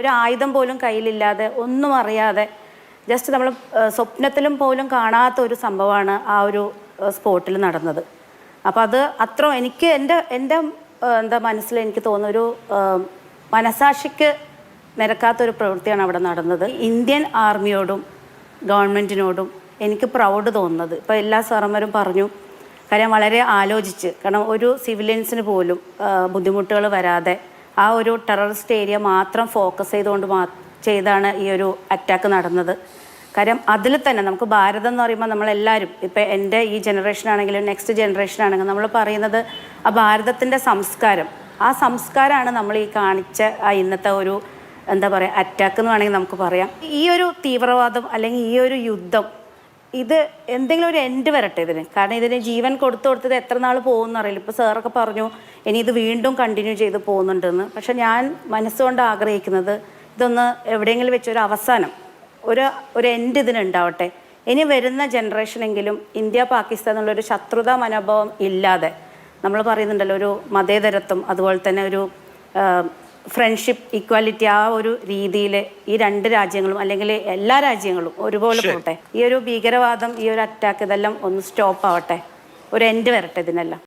ഒരു ആയുധം പോലും കയ്യിലില്ലാതെ ഒന്നും അറിയാതെ ജസ്റ്റ് നമ്മൾ സ്വപ്നത്തിലും പോലും കാണാത്ത ഒരു സംഭവമാണ് ആ ഒരു സ്പോട്ടിൽ നടന്നത്. അപ്പോൾ അത് അത്ര എനിക്ക് എൻ്റെ എന്താ മനസ്സിൽ എനിക്ക് തോന്നുന്ന ഒരു മനസാക്ഷിക്ക് നിരക്കാത്തൊരു പ്രവൃത്തിയാണ് അവിടെ നടന്നത്. ഇന്ത്യൻ ആർമിയോടും ഗവൺമെൻറ്റിനോടും എനിക്ക് പ്രൗഡ് തോന്നുന്നത്, ഇപ്പോൾ എല്ലാ സാറന്മാരും പറഞ്ഞു, കാര്യം വളരെ ആലോചിച്ച്, കാരണം ഒരു സിവിലിയൻസിന് പോലും ബുദ്ധിമുട്ടുകൾ വരാതെ ആ ഒരു ടെററിസ്റ്റ് ഏരിയ മാത്രം ഫോക്കസ് ചെയ്തുകൊണ്ട് ചെയ്താണ് ഈ ഒരു അറ്റാക്ക് നടന്നത്. കാര്യം അതിൽ തന്നെ നമുക്ക് ഭാരതം എന്ന് പറയുമ്പോൾ നമ്മളെല്ലാവരും, ഇപ്പോൾ എൻ്റെ ഈ ജനറേഷൻ ആണെങ്കിലും നെക്സ്റ്റ് ജനറേഷൻ ആണെങ്കിലും നമ്മൾ പറയുന്നത് ആ ഭാരതത്തിൻ്റെ സംസ്കാരം, ആ സംസ്കാരമാണ് നമ്മൾ ഈ കാണിച്ച ആ ഇന്നത്തെ ഒരു എന്താ പറയുക അറ്റാക്ക് എന്ന് വേണമെങ്കിൽ നമുക്ക് പറയാം. ഈ ഒരു തീവ്രവാദം അല്ലെങ്കിൽ ഈ ഒരു യുദ്ധം ഇത് എന്തെങ്കിലും ഒരു എൻഡ് വരട്ടെ ഇതിന്. കാരണം ഇതിന് ജീവൻ കൊടുത്തത് എത്ര നാൾ പോകുമെന്ന് അറിയില്ല. ഇപ്പോൾ സാറൊക്കെ പറഞ്ഞു ഇനി ഇത് വീണ്ടും കണ്ടിന്യൂ ചെയ്ത് പോകുന്നുണ്ടെന്ന്. പക്ഷെ ഞാൻ മനസ്സുകൊണ്ട് ആഗ്രഹിക്കുന്നത് ഇതൊന്ന് എവിടെയെങ്കിലും വെച്ചൊരു അവസാനം, ഒരു എൻഡ് ഇതിനുണ്ടാവട്ടെ. ഇനി വരുന്ന ജനറേഷനെങ്കിലും ഇന്ത്യ പാകിസ്ഥാൻ എന്നുള്ളൊരു ശത്രുതാ മനോഭാവം ഇല്ലാതെ, നമ്മൾ പറയുന്നുണ്ടല്ലോ ഒരു മതേതരത്വം, അതുപോലെ തന്നെ ഒരു ഫ്രണ്ട്ഷിപ്പ്, ഈക്വാലിറ്റി, ആ ഒരു രീതിയിൽ ഈ രണ്ട് രാജ്യങ്ങളും അല്ലെങ്കിൽ എല്ലാ രാജ്യങ്ങളും ഒരുപോലെ പോട്ടെ. ഈ ഒരു ഭീകരവാദം, ഈ ഒരു അറ്റാക്ക്, ഇതെല്ലാം ഒന്ന് സ്റ്റോപ്പ് ആവട്ടെ, ഒരു എൻഡ് വരട്ടെ ഇതിനെല്ലാം.